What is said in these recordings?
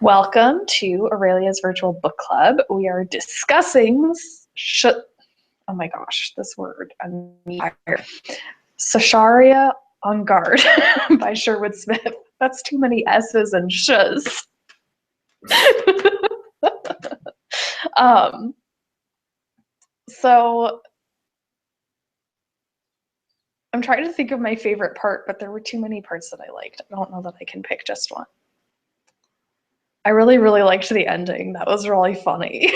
Welcome to Aurelia's Virtual Book Club. We are discussing oh my gosh, this word. I'm tired. Sasharia En Garde by Sherwood Smith. That's too many S's and sh's. So I'm trying to think of my favorite part, but there were too many parts that I liked. I don't know that I can pick just one. I really liked the ending. That was really funny.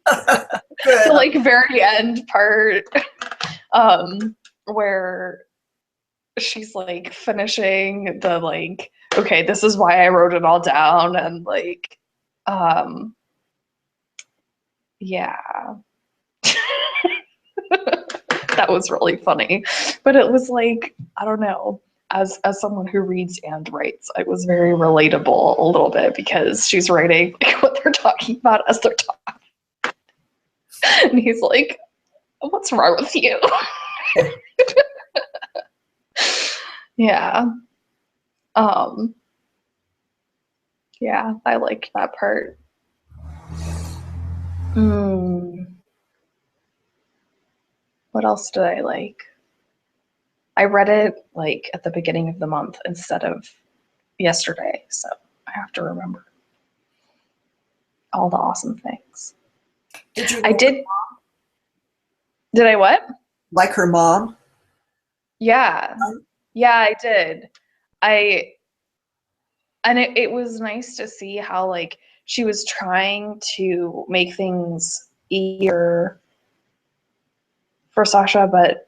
The like very end part, where she's like finishing the like, okay, this is why I wrote it all down, and like, yeah. That was really funny. But it was like, I don't know, as someone who reads and writes, it was very relatable a little bit because she's writing like what they're talking about as they're talking. And he's like, what's wrong with you? Yeah. Yeah, I liked that part. What else did I like? I read it like at the beginning of the month instead of yesterday, so I have to remember all the awesome things. Did you? I did. Did I what? Like her mom? Yeah. Yeah, I did. And it was nice to see how like she was trying to make things easier for Sasha, but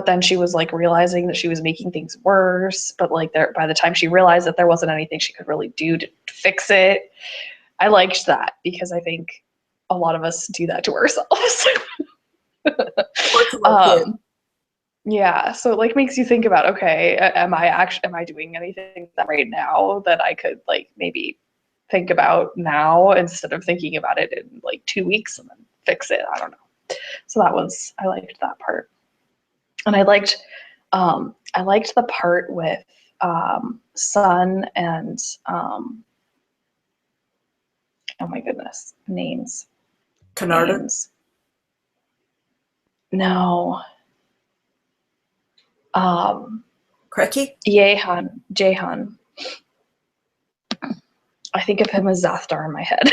then she was like realizing that she was making things worse. But like by the time she realized that there wasn't anything she could really do to fix it, I liked that because I think a lot of us do that to ourselves. Yeah, so it like makes you think about, okay, am I doing anything that right now that I could like maybe think about now instead of thinking about it in like 2 weeks and then fix it? I don't know. So I liked that part. And I liked the part with Sun and oh my goodness, names. Canarda? No. Cracky? Jahan. I think of him as Zathdar in my head.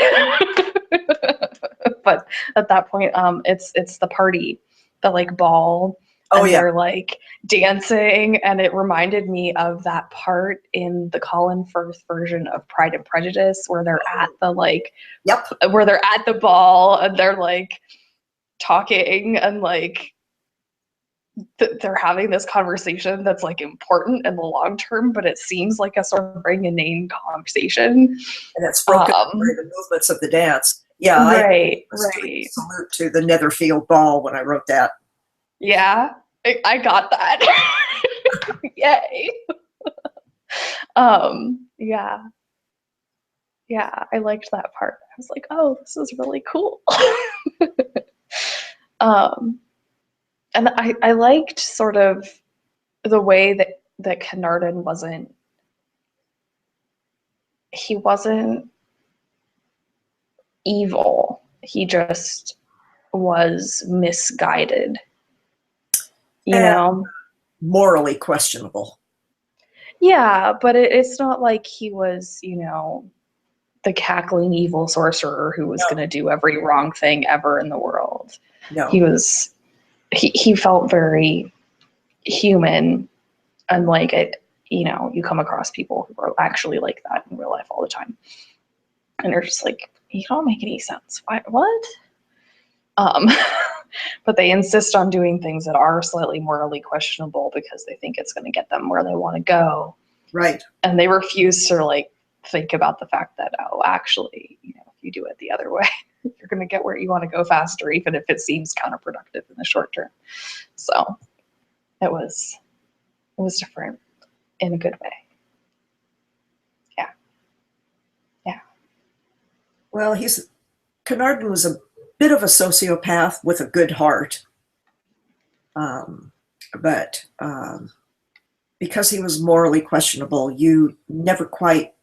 But at that point, it's the party, the like ball, and they're like dancing, and it reminded me of that part in the Colin Firth version of Pride and Prejudice where they're at the like, where they're at the ball and they're like talking and like they're having this conversation that's like important in the long term, but it seems like a sort of very inane conversation. And it's broken by the movements of the dance. Yeah, right. Salute to the Netherfield Ball when I wrote that. Yeah, I got that. Yay. Yeah, I liked that part. I was like, oh, this is really cool. And I liked sort of the way that Canardan wasn't evil. He just was misguided, you know? Morally questionable. Yeah, but it's not like he was, you know, the cackling evil sorcerer who was going to do every wrong thing ever in the world. No. He felt very human, and like it, you know, you come across people who are actually like that in real life all the time. And they're just like, you don't make any sense. What? But they insist on doing things that are slightly morally questionable because they think it's going to get them where they want to go. Right. And they refuse to like think about the fact that, oh, actually, you know, if you do it the other way, you're going to get where you want to go faster, even if it seems counterproductive in the short term. So it was different in a good way. Yeah. Well, Canardan was a bit of a sociopath with a good heart. But because he was morally questionable, you never quite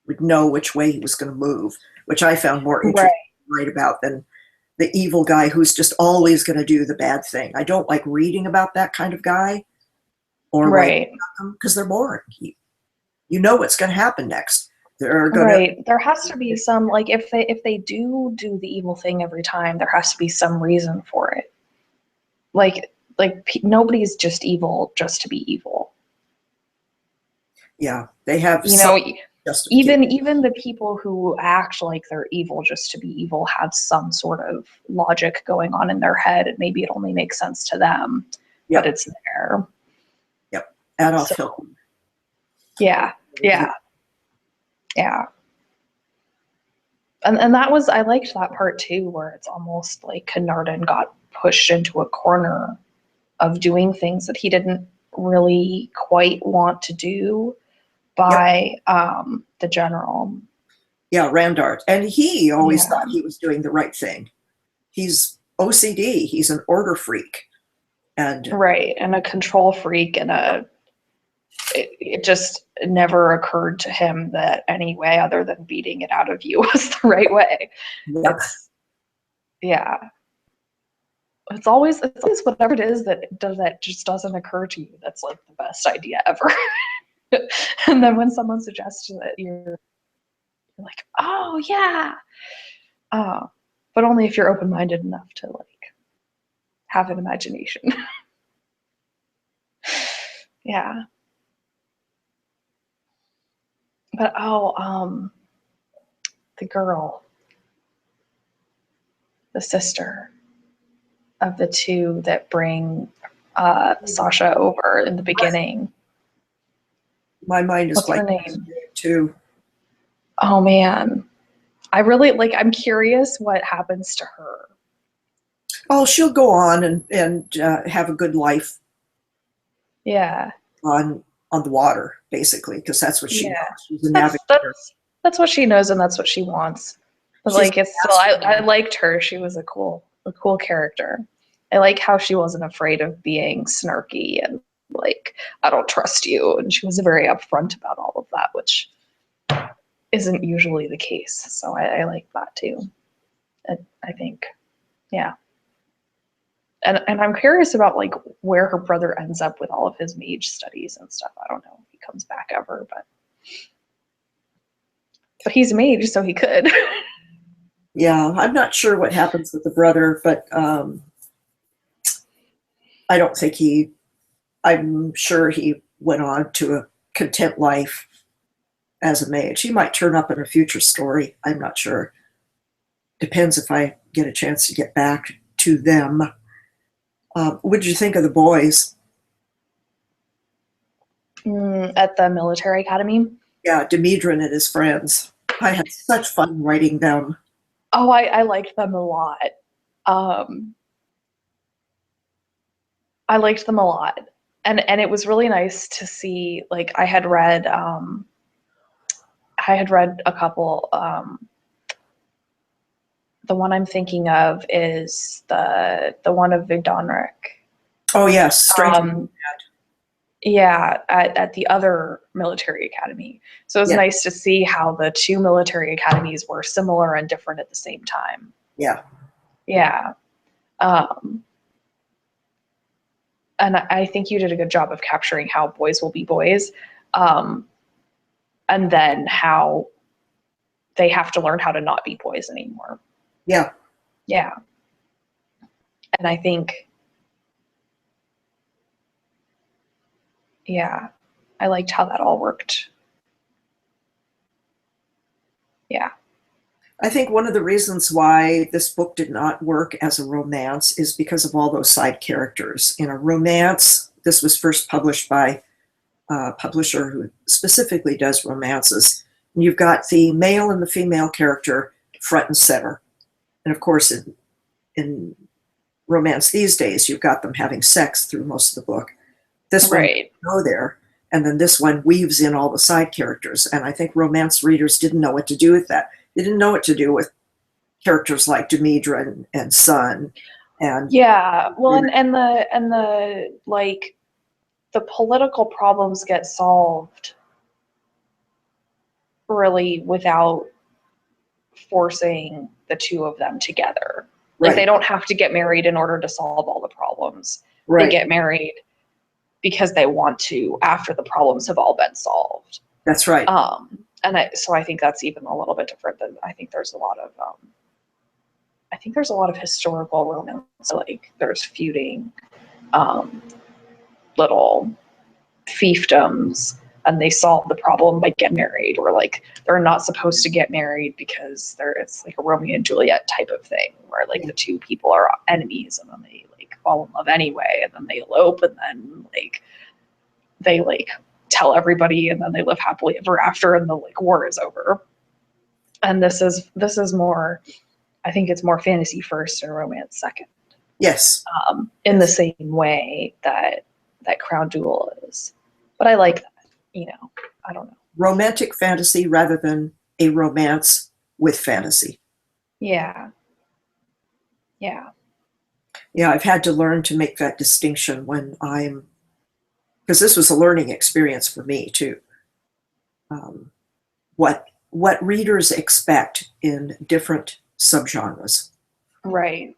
would know which way he was going to move, which I found more interesting to write about than the evil guy who's just always going to do the bad thing. I don't like reading about that kind of guy or writing about them because they're boring. You know what's going to happen next. They're going to There has to be some, like, if they do the evil thing every time, there has to be some reason for it. Like nobody's just evil just to be evil. Yeah, they have, you know, justification. even the people who act like they're evil just to be evil have some sort of logic going on in their head, and maybe it only makes sense to them, but it's there. Yep. Adolf Hitler. Yeah. And that was, I liked that part too, where it's almost like Carnarvon got pushed into a corner of doing things that he didn't really quite want to do by the general. Yeah, Randart. And he always thought he was doing the right thing. He's OCD. He's an order freak. And a control freak, and it just never occurred to him that any way other than beating it out of you was the right way. It's always whatever it is that just doesn't occur to you that's like the best idea ever. And then when someone suggests it, you're like, oh yeah. But only if you're open-minded enough to like have an imagination. Yeah. But the girl, the sister of the two that bring Sasha over in the beginning. My mind is What's her name? Too. Oh man. I really I'm curious what happens to her. Oh, she'll go on and have a good life. Yeah. On the water, basically, because that's what she knows. She's a navigator. That's what she knows, and that's what she wants. But it's still, I liked her. She was a cool character. I like how she wasn't afraid of being snarky and like, I don't trust you, and she was very upfront about all of that, which isn't usually the case. So I like that too. I think, yeah. And I'm curious about like where her brother ends up with all of his mage studies and stuff. I don't know if he comes back ever, but he's a mage, so he could. Yeah, I'm not sure what happens with the brother, but I don't think I'm sure he went on to a content life as a mage. He might turn up in a future story. I'm not sure. Depends if I get a chance to get back to them. What did you think of the boys? At the military academy? Yeah, Demedron and his friends. I had such fun writing them. Oh, I liked them a lot. I liked them a lot. And it was really nice to see, like, I had read a couple. The one I'm thinking of is the one of Vigdonric. Oh yes, yeah, at the other military academy. So it was nice to see how the two military academies were similar and different at the same time. Yeah. And I think you did a good job of capturing how boys will be boys, and then how they have to learn how to not be boys anymore. Yeah. And I think, I liked how that all worked. Yeah. I think one of the reasons why this book did not work as a romance is because of all those side characters. In a romance, this was first published by a publisher who specifically does romances. And you've got the male and the female character front and center. And of course, in romance these days, you've got them having sex through most of the book. This one didn't go there. And then this one weaves in all the side characters. And I think romance readers didn't know what to do with that. They didn't know what to do with characters like Demedron and Sun. And and the like the political problems get solved really without forcing the two of them together. Right. Like they don't have to get married in order to solve all the problems. Right. They get married because they want to after the problems have all been solved. That's right. So I think that's even a little bit different than I think there's a lot of historical romance. Like there's feuding, little fiefdoms, and they solve the problem by getting married, or like they're not supposed to get married because it's like a Romeo and Juliet type of thing where like the two people are enemies and then they like fall in love anyway, and then they elope, and then like they like tell everybody, and then they live happily ever after, and the like war is over. And this is more, I think it's more fantasy first and romance second. Yes. In the same way that Crown Jewel is. But I like that, I don't know. Romantic fantasy rather than a romance with fantasy. Yeah. Yeah. Yeah, I've had to learn to make that distinction because this was a learning experience for me too. What readers expect in different subgenres. Right.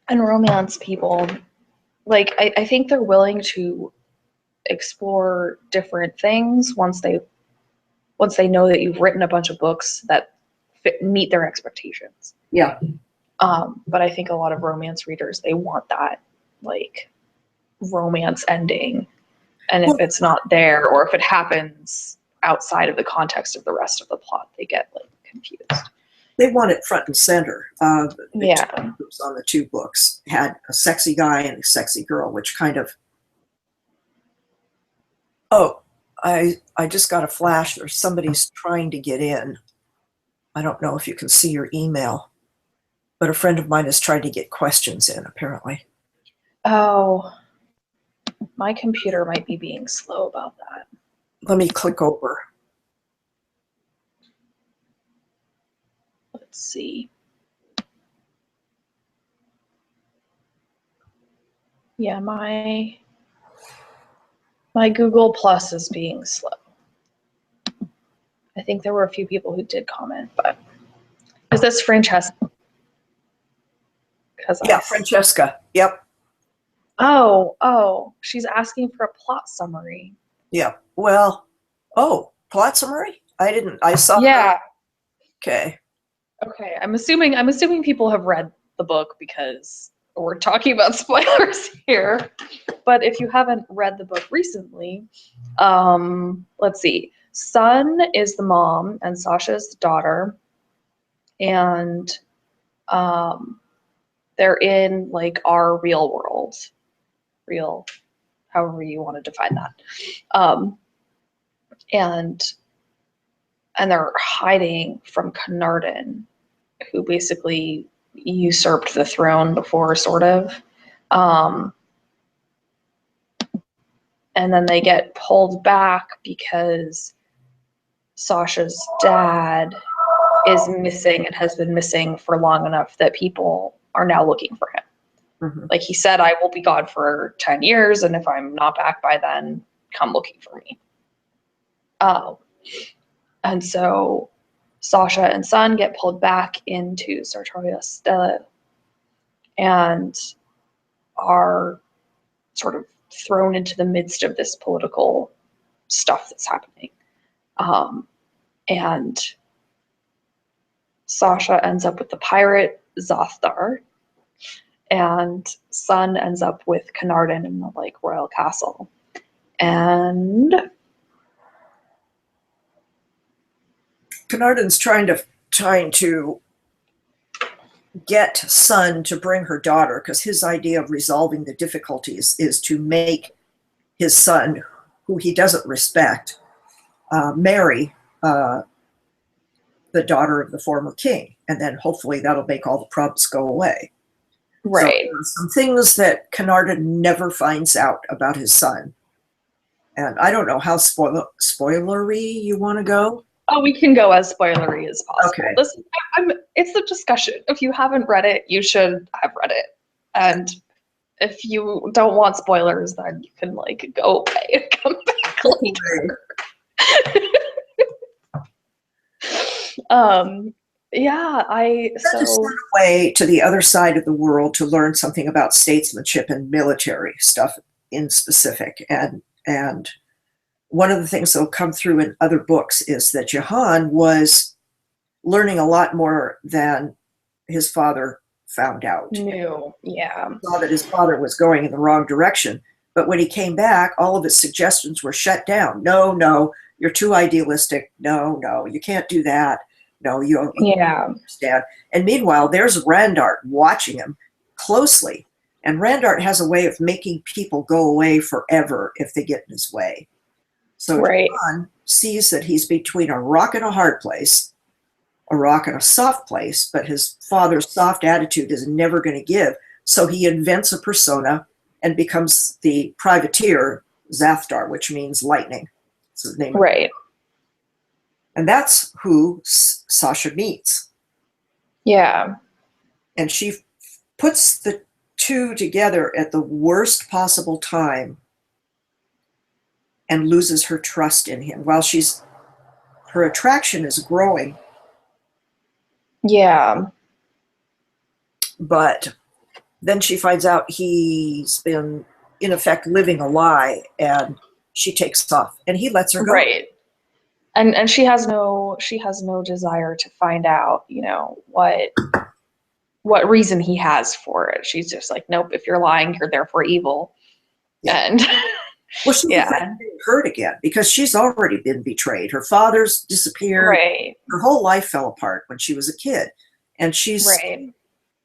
And romance people, like, I think they're willing to explore different things once they know that you've written a bunch of books that meet their expectations. Yeah. But I think a lot of romance readers, they want that like romance ending. And if it's not there, or if it happens outside of the context of the rest of the plot, they get like confused. They want it front and center. Yeah. On the two books had a sexy guy and a sexy girl, which kind of. Oh, I just got a flash. There's somebody's trying to get in. I don't know if you can see your email, but a friend of mine is trying to get questions in, apparently. Oh, my computer might be being slow about that. Let me click over. Let's see. Yeah, my Google Plus is being slow. I think there were a few people who did comment, but is this Francesca? Yeah, Francesca. Yep. Oh, she's asking for a plot summary. Yeah. Well, plot summary? I saw. Yeah. Okay. Okay. I'm assuming people have read the book because we're talking about spoilers here. But if you haven't read the book recently, let's see. Sun is the mom and Sasha's the daughter. And they're in like our real world. Real, however you want to define that. And they're hiding from Carnarvon, who basically usurped the throne before, sort of. And then they get pulled back because Sasha's dad is missing and has been missing for long enough that people are now looking for him. Mm-hmm. Like he said, I will be gone for 10 years, and if I'm not back by then, come looking for me. And so Sasha and Sun get pulled back into Sartoria Stella and are sort of thrown into the midst of this political stuff that's happening. And Sasha ends up with the pirate Zothar, and Sun ends up with Carnarvon in the like royal castle. And Carnarvon's trying to get Sun to bring her daughter, because his idea of resolving the difficulties is to make his son, who he doesn't respect, marry the daughter of the former king, and then hopefully that'll make all the problems go away. Right. So some things that Carnarvon never finds out about his son. And I don't know how spoilery you want to go. Oh, we can go as spoilery as possible. Okay. It's a discussion. If you haven't read it, you should have read it. And if you don't want spoilers, then you can like go away and come back. Click away. Yeah, Sent away to the other side of the world to learn something about statesmanship and military stuff in specific. And one of the things that'll come through in other books is that Jahan was learning a lot more than his father found out. Knew, yeah. He saw that his father was going in the wrong direction. But when he came back, all of his suggestions were shut down. No, you're too idealistic. No, you can't do that. No, you don't understand. And meanwhile, there's Randart watching him closely. And Randart has a way of making people go away forever if they get in his way. So John sees that he's between a rock and a hard place, a rock and a soft place, but his father's soft attitude is never going to give. So he invents a persona and becomes the privateer Zathdar, which means lightning. That's his name. Right. And that's who Sasha meets. Yeah. And she puts the two together at the worst possible time and loses her trust in him. While her attraction is growing. Yeah. But then she finds out he's been, in effect, living a lie, and she takes off, and he lets her go. Right. And she has no desire to find out, what reason he has for it. She's just like, nope, if you're lying, you're therefore evil. Yeah. And well, she's getting hurt again because she's already been betrayed. Her father's disappeared. Right. Her whole life fell apart when she was a kid, and she's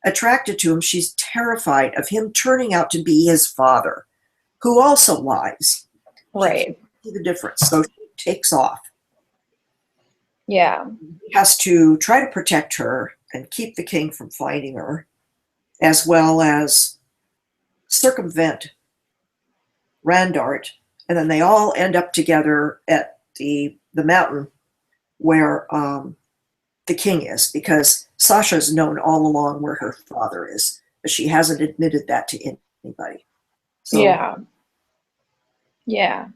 attracted to him. She's terrified of him turning out to be his father, who also lies. Right. See the difference. So she takes off. Yeah. He has to try to protect her and keep the king from finding her, as well as circumvent Randart, and then they all end up together at the mountain where the king is, because Sasha's known all along where her father is, but she hasn't admitted that to anybody. So, yeah.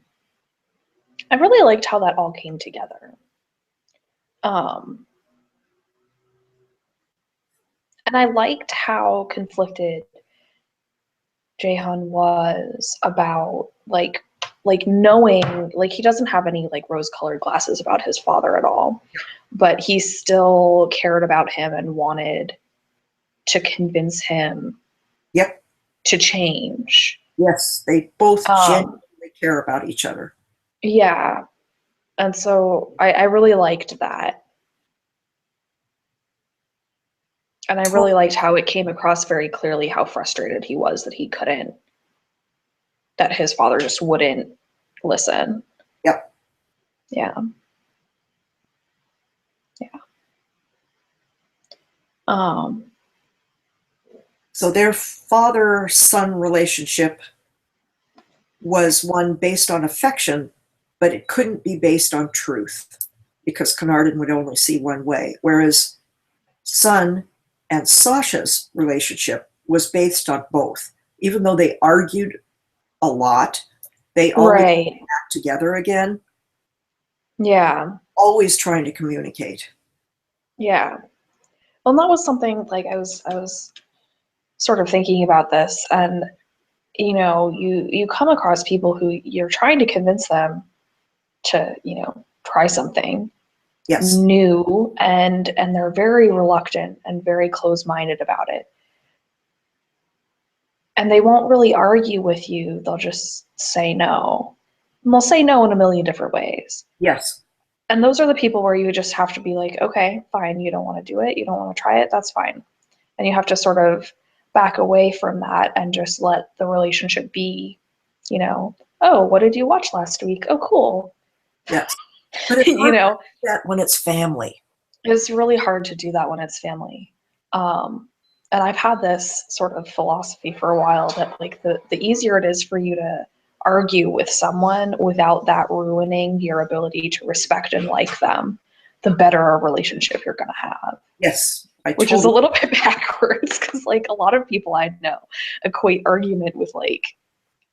I really liked how that all came together. And I liked how conflicted Jahan was about like knowing, like, he doesn't have any like rose-colored glasses about his father at all, but he still cared about him and wanted to convince him to change. Yes, they both genuinely care about each other. Yeah. And so I really liked that. And I really liked how it came across very clearly how frustrated he was that his father just wouldn't listen. Yep. Yeah. So their father-son relationship was one based on affection, but it couldn't be based on truth because Carnarvon would only see one way, whereas son and Sasha's relationship was based on both. Even though they argued a lot, they always came back together again. Yeah. Always trying to communicate. Yeah. Well, and that was something like I was sort of thinking about this, and you come across people who you're trying to convince them to, try something new, and they're very reluctant and very closed-minded about it. And they won't really argue with you. They'll just say no. And they'll say no in a million different ways. Yes. And those are the people where you just have to be like, okay, fine, you don't want to do it, you don't want to try it, that's fine. And you have to sort of back away from that and just let the relationship be, oh, what did you watch last week? Oh, cool. Yes. But it's hard to do that when it's family. It's really hard to do that when it's family. And I've had this sort of philosophy for a while that like the easier it is for you to argue with someone without that ruining your ability to respect and like them, the better a relationship you're going to have. Yes. Which is a little bit backwards because like a lot of people I know equate argument with like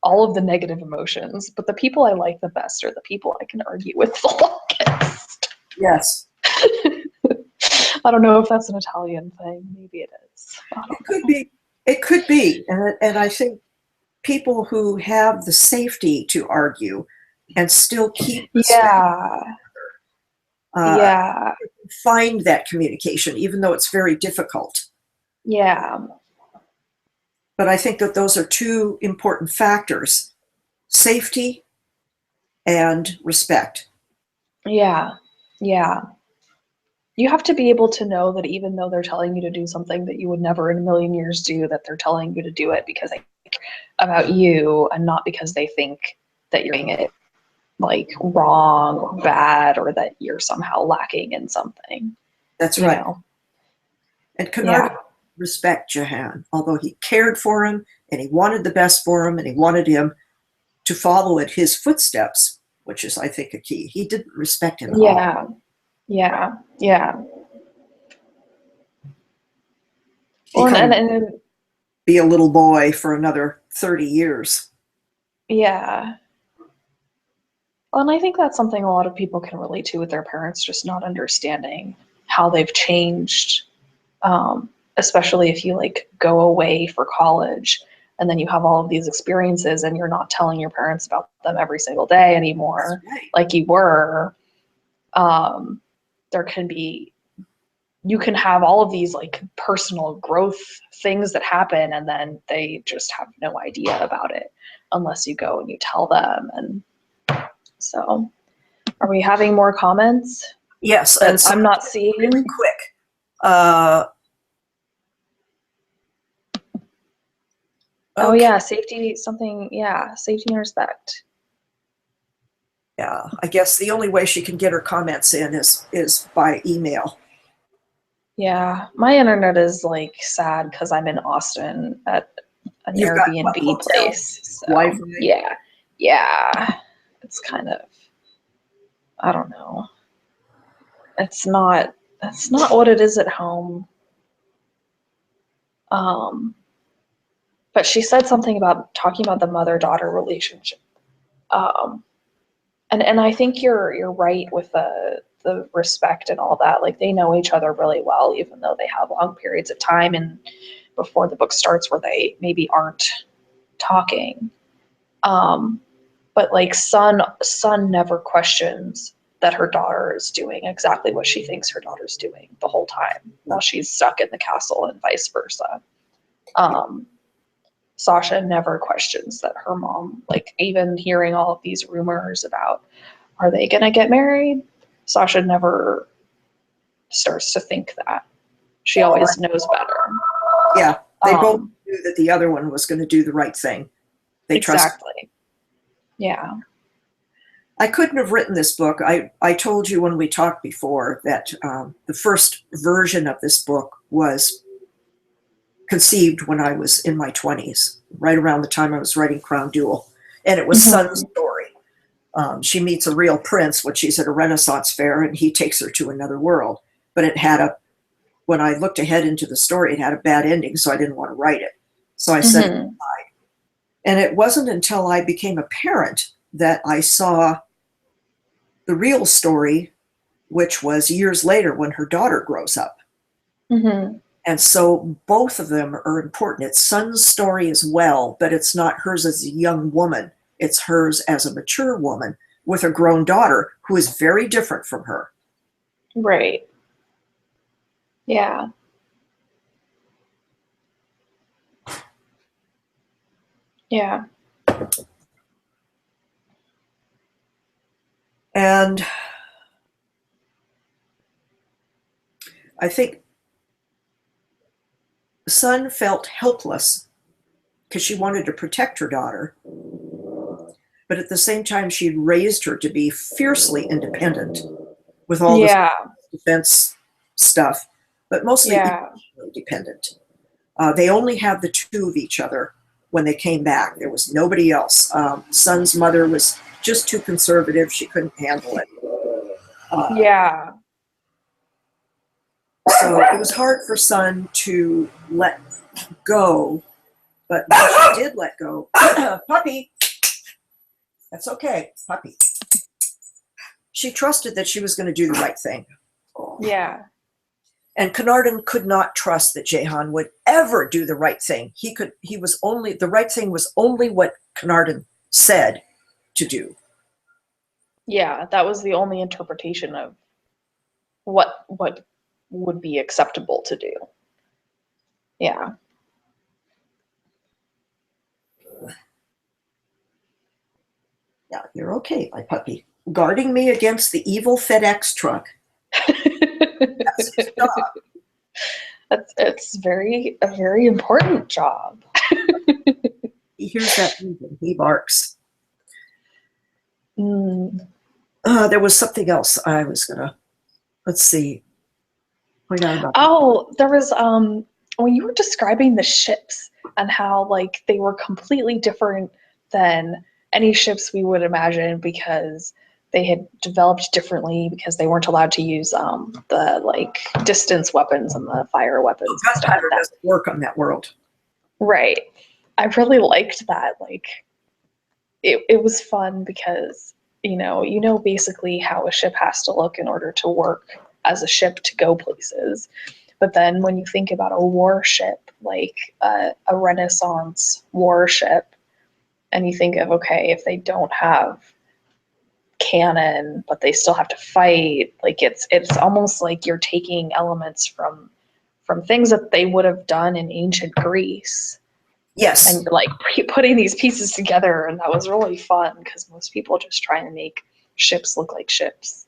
all of the negative emotions, but the people I like the best are the people I can argue with the longest. Yes. I don't know if that's an Italian thing. Maybe it is. It could be. It could be. And I think people who have the safety to argue and still keep respect, find that communication, even though it's very difficult. Yeah. But I think that those are two important factors: safety and respect. Yeah. Yeah. You have to be able to know that even though they're telling you to do something that you would never in a million years do, that they're telling you to do it because they think about you and not because they think that you're doing it like wrong or bad or that you're somehow lacking in something. That's right. And Kennard respect Jahan, although he cared for him and he wanted the best for him and he wanted him to follow in his footsteps, which is, I think, a key. He didn't respect him at all. Yeah. He and be a little boy for another 30 years. Yeah. Well, and I think that's something a lot of people can relate to with their parents, just not understanding how they've changed, especially if you like go away for college and then you have all of these experiences and you're not telling your parents about them every single day anymore, like you were. There can be, you can have all of these like personal growth things that happen and then they just have no idea about it unless you go and you tell them. And so are we having more comments? Yes. And I'm not seeing. Really quick. Oh yeah, safety, something, safety and respect. Yeah, I guess the only way she can get her comments in is by email. Yeah, my internet is like sad because I'm in Austin at an Airbnb place. So, yeah, it's kind of, I don't know. That's not what it is at home. But she said something about talking about the mother-daughter relationship. And I think you're right with the respect and all that. Like they know each other really well, even though they have long periods of time and before the book starts where they maybe aren't talking. But like Sun never questions that her daughter is doing exactly what she thinks her daughter's doing the whole time while she's stuck in the castle and vice versa. Sasha never questions that her mom, like even hearing all of these rumors about, are they going to get married? Sasha never starts to think that. She always knows better. Yeah, they both knew that the other one was going to do the right thing. They trusted. Yeah. I couldn't have written this book. I told you when we talked before that the first version of this book was conceived when I was in my 20s, right around the time I was writing Crown Jewel. And it was Sun's story. She meets a real prince when she's at a Renaissance fair and he takes her to another world. But it had when I looked ahead into the story, it had a bad ending, so I didn't want to write it. So I said it aside. And it wasn't until I became a parent that I saw the real story, which was years later when her daughter grows up. And so both of them are important. It's Sun's story as well, but it's not hers as a young woman. It's hers as a mature woman with a grown daughter who is very different from her. Right. Yeah. Yeah. And I think Sun felt helpless because she wanted to protect her daughter. But at the same time, she'd raised her to be fiercely independent with all this defense stuff, but mostly dependent. They only had the two of each other when they came back. There was nobody else. Sun's mother was just too conservative. She couldn't handle it. So it was hard for Sun to let go, but when she did let go, puppy, That's okay, puppy. She trusted that she was going to do the right thing. Yeah. And Carnarvon could not trust that Jehan would ever do the right thing. The right thing was only what Carnarvon said to do. Yeah, that was the only interpretation of what would be acceptable to do. Yeah. Yeah, you're okay, my puppy. Guarding me against the evil FedEx truck. That's his job. It's a very important job. He hears that engine, he barks. Mm. There was something else I was gonna, let's see. Oh, there was when you were describing the ships and how like they were completely different than any ships we would imagine because they had developed differently because they weren't allowed to use the like distance weapons and the fire weapons. Gunpowder doesn't work on that world. Right. I really liked that. Like it was fun because you know basically how a ship has to look in order to work as a ship to go places. But then when you think about a warship, like a Renaissance warship, and you think of, okay, if they don't have cannon, but they still have to fight, like it's almost like you're taking elements from things that they would have done in ancient Greece. Yes. And you're like putting these pieces together, and that was really fun because most people just try and make ships look like ships.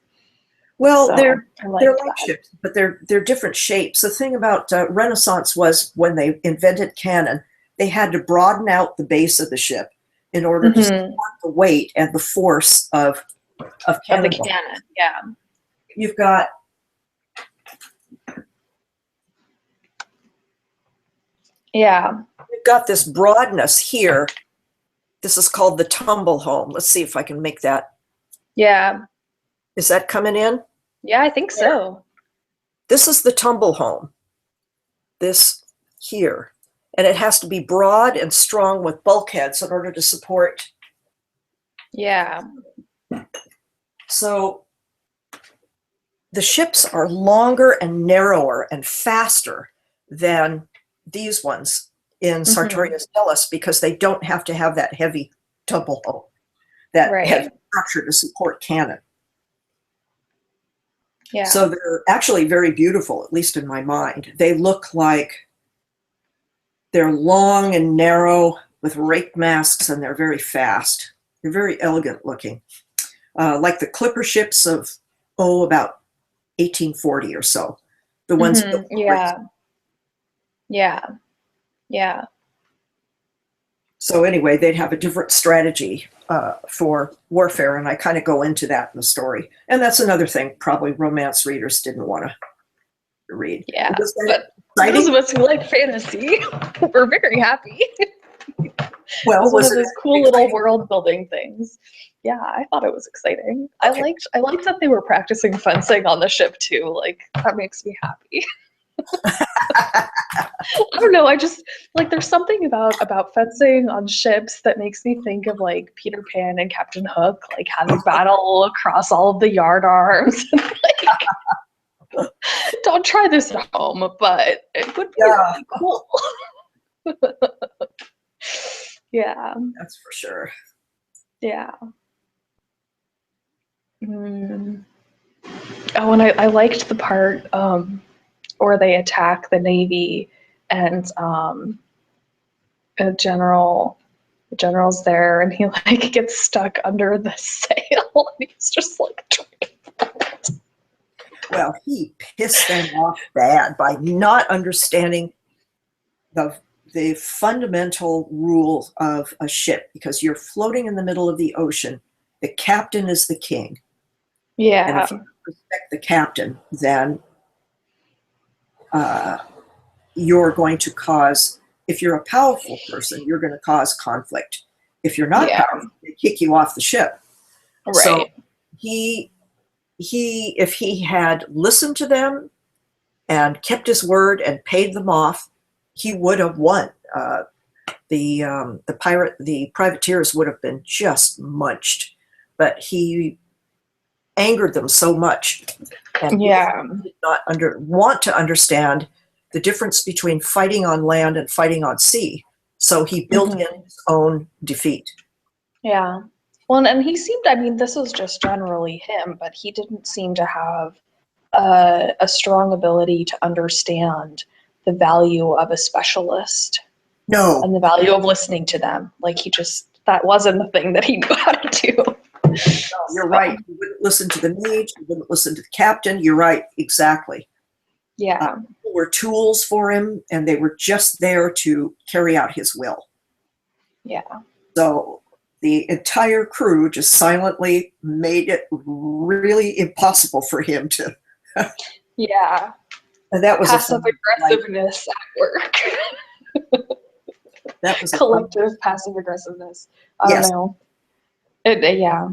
Well, So, they're like that. ships, but they're different shapes. The thing about Renaissance was when they invented cannon, they had to broaden out the base of the ship in order to support the weight and the force of cannon. Of the cannon, yeah. You've got You've got this broadness here. This is called the tumble home. Let's see if I can make that. Yeah. Is that coming in? Yeah, I think so. This is the tumble home. This here. And it has to be broad and strong with bulkheads in order to support. Yeah. So the ships are longer and narrower and faster than these ones in Sartorius Tellus because they don't have to have that heavy tumble home, that heavy structure to support cannon. Yeah. So they're actually very beautiful, at least in my mind. They look like they're long and narrow with rake masks, and they're very fast. They're very elegant looking, like the clipper ships of, about 1840 or so. The ones. Yeah. So anyway, they'd have a different strategy for warfare, and I kind of go into that in the story. And that's another thing probably romance readers didn't want to read. Yeah, but those of us who like fantasy, we're very happy. Well, it was one of those cool little world building things. Yeah, I thought it was exciting. Okay. I liked that they were practicing fencing on the ship too. Like that makes me happy. I don't know. I just like there's something about fencing on ships that makes me think of like Peter Pan and Captain Hook, like having battle across all of the yard arms. Like, don't try this at home, but it would be really cool. Yeah, that's for sure. Yeah. Oh, and I liked the part where they attack the Navy and the general's there and he like gets stuck under the sail and he's just like well, he pissed them off bad by not understanding the fundamental rule of a ship, because you're floating in the middle of the ocean. The captain is the king. Yeah. And if you respect the captain, then you're going to cause, if you're a powerful person, you're going to cause conflict. If you're not powerful, they kick you off the ship. Right. So if he had listened to them and kept his word and paid them off, he would have won. the privateers would have been just munched, but he angered them so much, and Yeah. did not want to understand the difference between fighting on land and fighting on sea. So he built in his own defeat. Yeah. Well, and he seemed, I mean, this was just generally him, but he didn't seem to have a strong ability to understand the value of a specialist No, and the value of listening to them. Like, that wasn't the thing that he knew how to do. you're right. He wouldn't listen to the mage. He wouldn't listen to the captain. You're right. Exactly. Yeah. People were tools for him, and they were just there to carry out his will. Yeah. So the entire crew just silently made it really impossible for him to. Yeah. And that was passive aggressiveness at work. That was Collective passive aggressiveness. I yes. don't know. Yeah.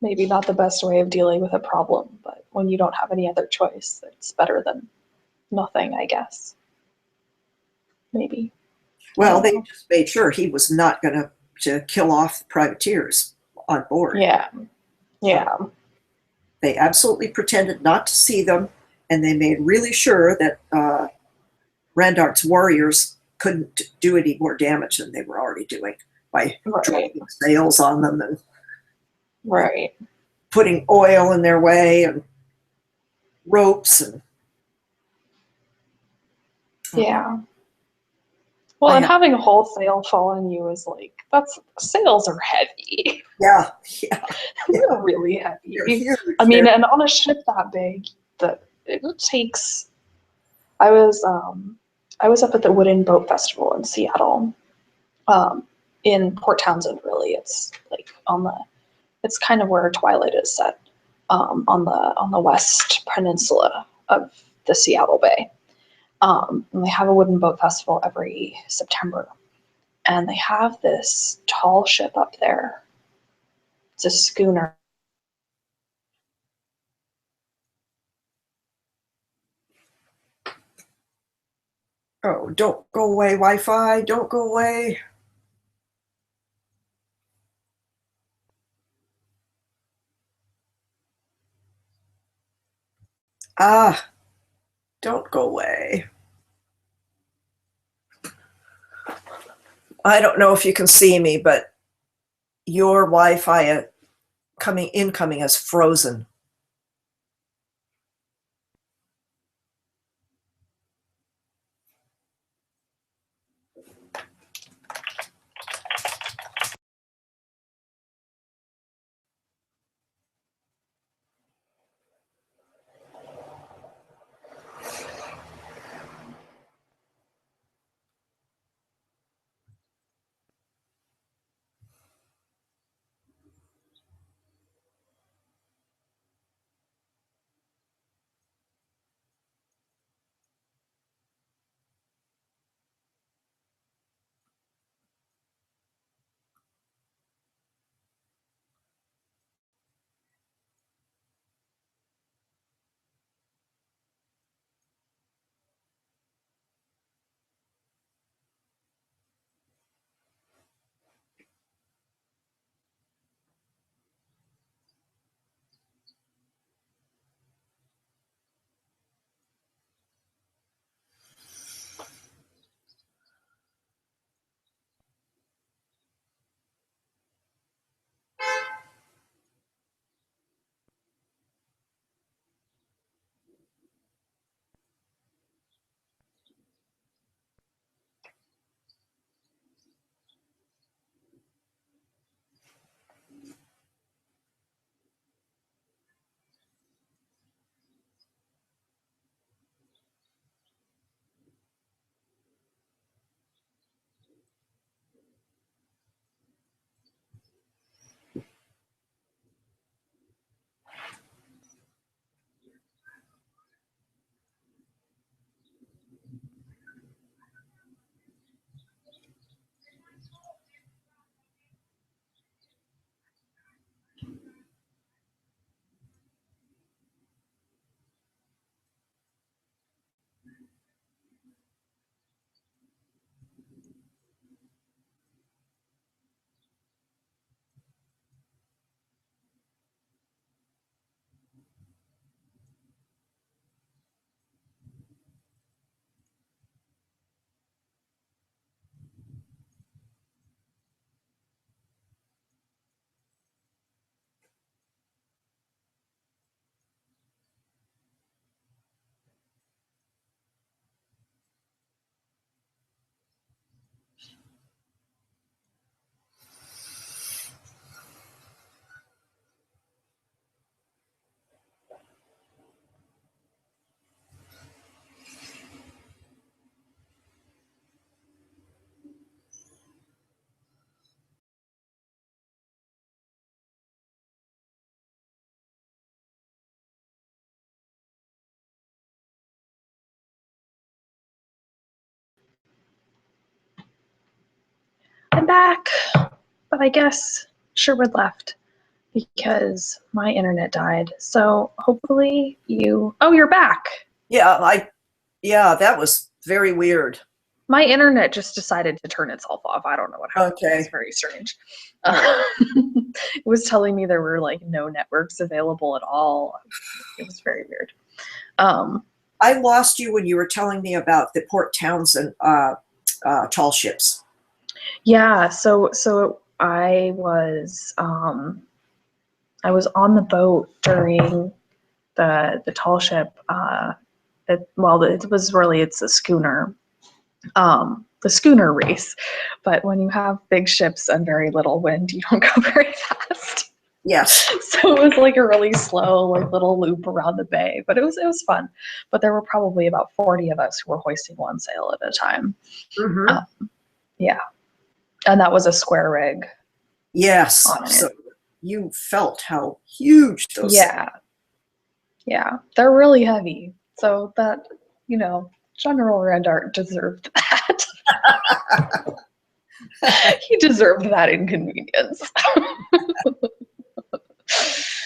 Maybe not the best way of dealing with a problem, but when you don't have any other choice, it's better than nothing, I guess. Maybe. Well, they just made sure he was not going to kill off the privateers on board. Yeah. Yeah. They absolutely pretended not to see them, and they made really sure that Randart's warriors couldn't do any more damage than they were already doing by dropping sails on them and putting oil in their way and ropes and yeah. Well, and having a whole sail fall on you is sails are heavy. Yeah. They're really heavy. I mean, and on a ship that big, it takes. I was up at the Wooden Boat Festival in Seattle, in Port Townsend. Really, it's it's kind of where Twilight is set, on the west peninsula of the Seattle Bay. And they have a wooden boat festival every September, and they have this tall ship up there. It's a schooner. Oh, don't go away, Wi-Fi. Don't go away. Ah, don't go away. I don't know if you can see me, but your Wi-Fi incoming is frozen. I'm back, but I guess Sherwood left because my internet died. So hopefully oh, you're back. Yeah, that was very weird. My internet just decided to turn itself off. I don't know what happened. Okay. It's very strange. It was telling me there were like no networks available at all. It was very weird. I lost you when you were telling me about the Port Townsend tall ships. Yeah, so I was on the boat during the tall ship. It was a schooner. The schooner race, but when you have big ships and very little wind, you don't go very fast. Yes. So it was like a really slow, like little loop around the bay, but it was fun. But there were probably about 40 of us who were hoisting one sail at a time. Mm-hmm. Yeah, and that was a square rig. Yes. So you felt how huge those. Yeah, they're really heavy. So that, General Randart deserved that. He deserved that inconvenience.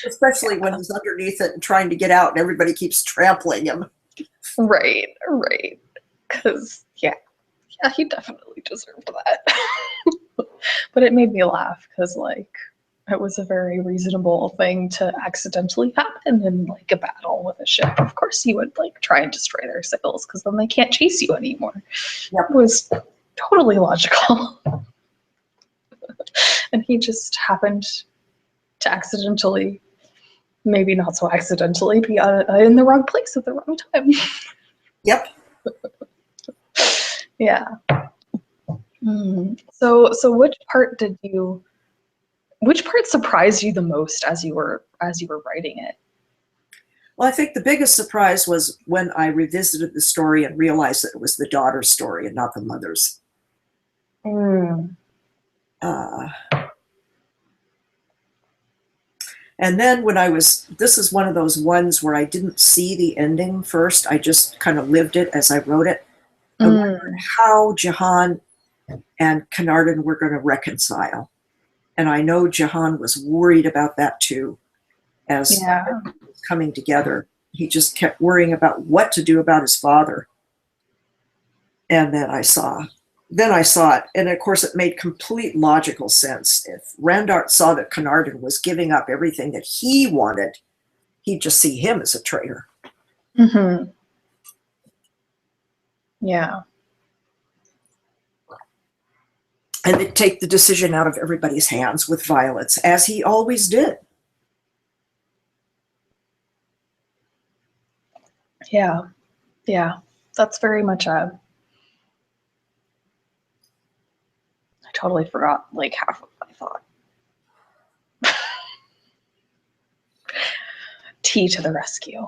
Especially when he's underneath it and trying to get out and everybody keeps trampling him. Right. Because, yeah, he definitely deserved that. But it made me laugh because, like, it was a very reasonable thing to accidentally happen in, like, a battle with a ship. Of course you would, like, try and destroy their sails because then they can't chase you anymore. Yep. It was totally logical. And he just happened to accidentally, maybe not so accidentally, be in the wrong place at the wrong time. Yep. Yeah. So which part surprised you the most as you were writing it? Well, I think the biggest surprise was when I revisited the story and realized that it was the daughter's story and not the mother's. And then this is one of those ones where I didn't see the ending first. I just kind of lived it as I wrote it. I wondered how Jahan and Carnarvon were going to reconcile. And I know Jahan was worried about that too, as everything was coming together. He just kept worrying about what to do about his father. And then I saw it. And of course, it made complete logical sense. If Randart saw that Carnarvon was giving up everything that he wanted, he'd just see him as a traitor. Mm-hmm. Yeah. And it'd take the decision out of everybody's hands with violence, as he always did. Yeah. That's very much I totally forgot like half of my thought. Tea to the rescue.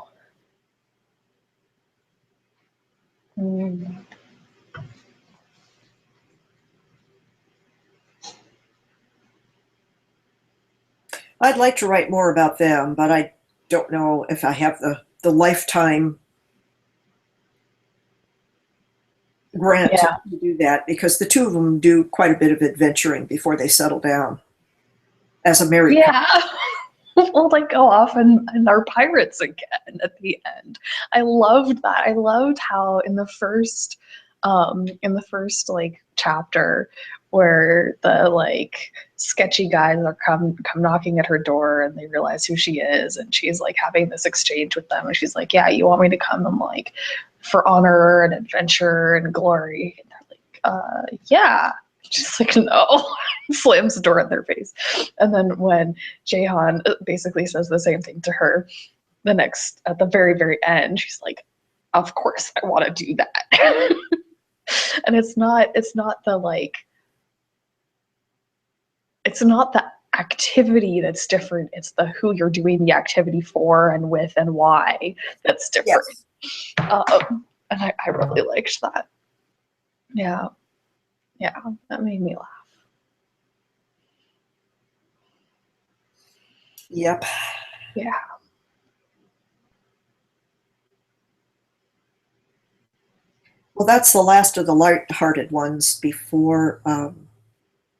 I'd like to write more about them, but I don't know if I have the lifetime grant to do that, because the two of them do quite a bit of adventuring before they settle down as a married couple. Well, they go off and are pirates again at the end. I loved that. I loved how in the first like chapter where the like sketchy guys are come knocking at her door and they realize who she is, and she's like having this exchange with them, and she's like, yeah, you want me to come and like for honor and adventure and glory? And they're like, yeah. She's like, no. Slams the door in their face. And then when Jahan basically says the same thing to her at the very, very end, she's like, of course I want to do that. And it's not the activity that's different. It's the who you're doing the activity for and with and why that's different. Yes. And I really liked that. Yeah, that made me laugh. Yep. Yeah. Well, that's the last of the light-hearted ones before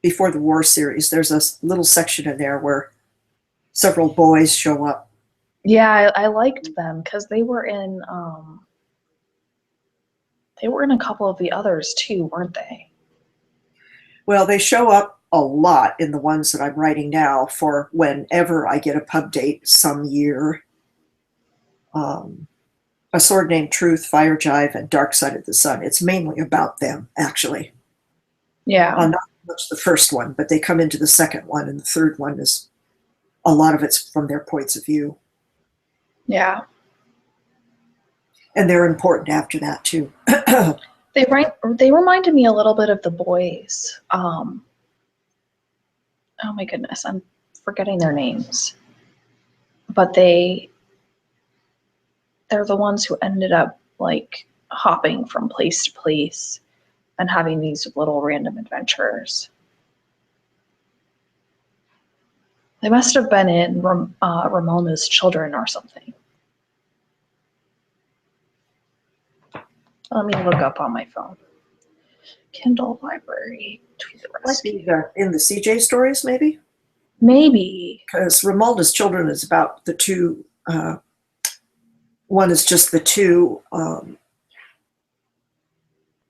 Before the War series. There's a little section in there where several boys show up. Yeah, I liked them because they were in a couple of the others too, weren't they? Well, they show up a lot in the ones that I'm writing now for whenever I get a pub date some year. A Sword Named Truth, Fire Jive, and Dark Side of the Sun. It's mainly about them, actually. Yeah. Not much the first one, but they come into the second one, and the third one is a lot of it's from their points of view. Yeah. And they're important after that, too. They reminded me a little bit of the boys. Oh my goodness, I'm forgetting their names. But they're the ones who ended up like hopping from place to place and having these little random adventures. They must have been in Ramona's Children or something. Let me look up on my phone. Kindle Library, Tweet the Rescue. Like in the CJ stories, maybe? Maybe. Because Romualdus Children is about the two. One is just the two,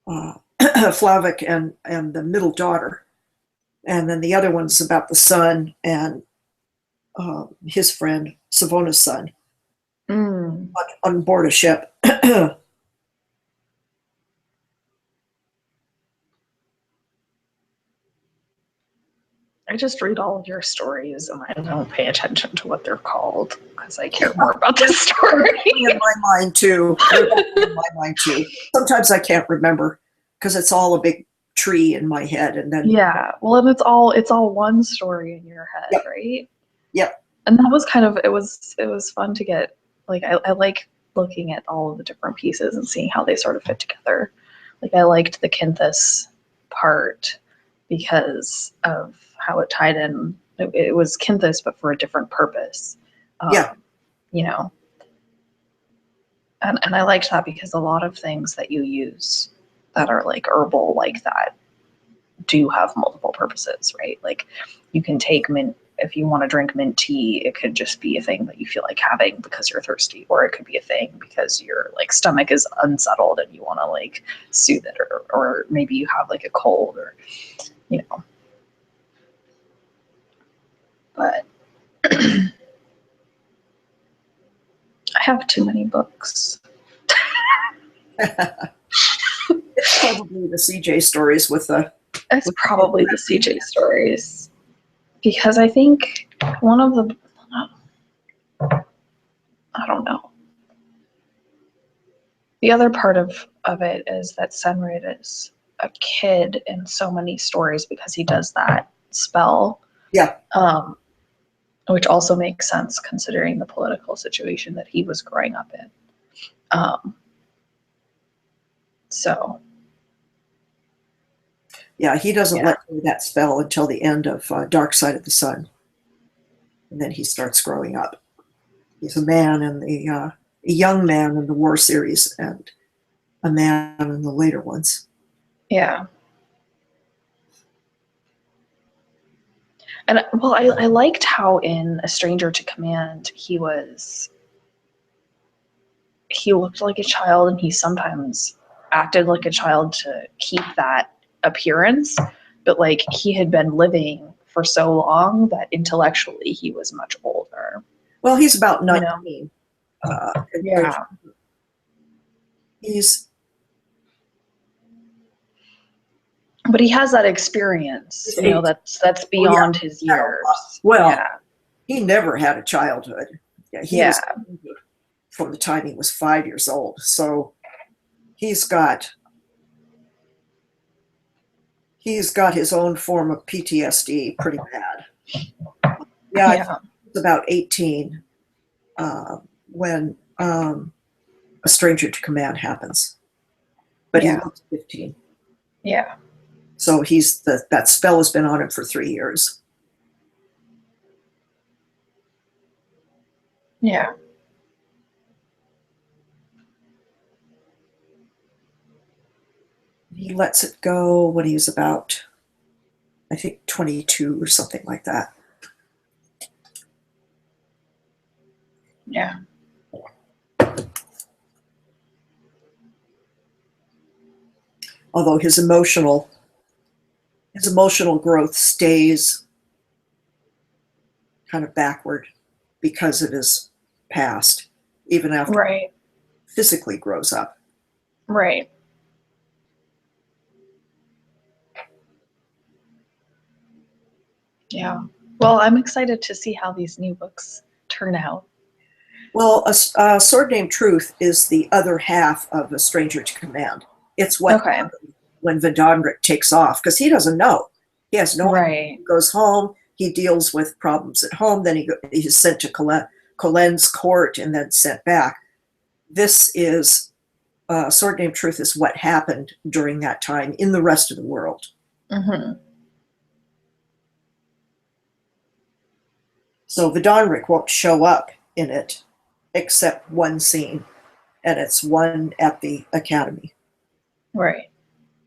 Flavic and the middle daughter. And then the other one's about the son and his friend, Savona's son, on board a ship. I just read all of your stories and I don't pay attention to what they're called because I care more about the story. In my mind too. Sometimes I can't remember because it's all a big tree in my head, and then well, and it's all one story in your head, yep. right? Yep. And that was kind of it was fun to get like I like looking at all of the different pieces and seeing how they sort of fit together. Like I liked the Kinthus part because of how it tied in. It was Kinthus, but for a different purpose. You know, and I liked that because a lot of things that you use that are like herbal like that do have multiple purposes, right? Like you can take mint, if you want to drink mint tea, it could just be a thing that you feel like having because you're thirsty, or it could be a thing because your like stomach is unsettled and you want to like soothe it, or maybe you have like a cold, or you know. But I have too many books. It's probably the CJ stories with the. It's probably the CJ stories because I think one of the, I don't know. The other part of it is that Senrid is a kid in so many stories because he does that spell. Yeah. Which also makes sense considering the political situation that he was growing up in. So. Yeah, he doesn't let go of that spell until the end of Dark Side of the Sun. And then he starts growing up. He's a man in a young man in the War series and a man in the later ones. Yeah. And well, I liked how in A Stranger to Command he looked like a child and he sometimes acted like a child to keep that appearance, but like he had been living for so long that intellectually he was much older. Well, he's about 19. Yeah. But he has that experience, that's beyond his years. Well, he never had a childhood. He was from the time he was 5 years old. So he's got his own form of PTSD pretty bad. Yeah. He's about 18 when A Stranger to Command happens. But he looks 15. Yeah. So that spell has been on him for 3 years. Yeah. He lets it go when he's about I think 22 or something like that. Yeah. Although his emotional growth stays kind of backward because of his past, even after Right. he physically grows up. Right. Yeah. Well, I'm excited to see how these new books turn out. Well, a Sword Named Truth is the other half of A Stranger to Command. It's what Okay. happens when Vidonric takes off, because he doesn't know. He has no idea. Right. He goes home, he deals with problems at home, then he's sent to Colen's court and then sent back. This is, Sword Named Truth is what happened during that time in the rest of the world. Mm-hmm. So Vidonric won't show up in it except one scene, and it's one at the academy. Right.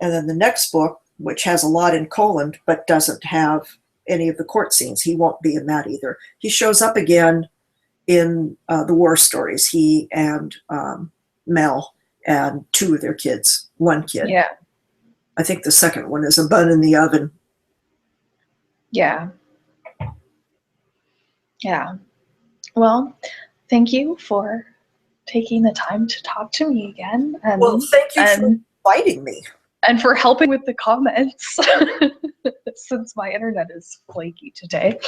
And then the next book, which has a lot in Coland but doesn't have any of the court scenes, he won't be in that either. He shows up again in the war stories, he and Mel and two of their kids, one kid. Yeah. I think the second one is a bun in the oven. Yeah. Yeah. Well, thank you for taking the time to talk to me again. And, well, thank you for inviting me. And for helping with the comments, since my internet is flaky today.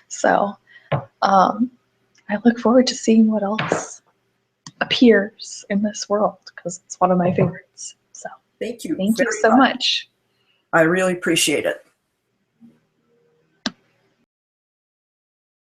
So I look forward to seeing what else appears in this world, because it's one of my favorites. So thank you so much. I really appreciate it.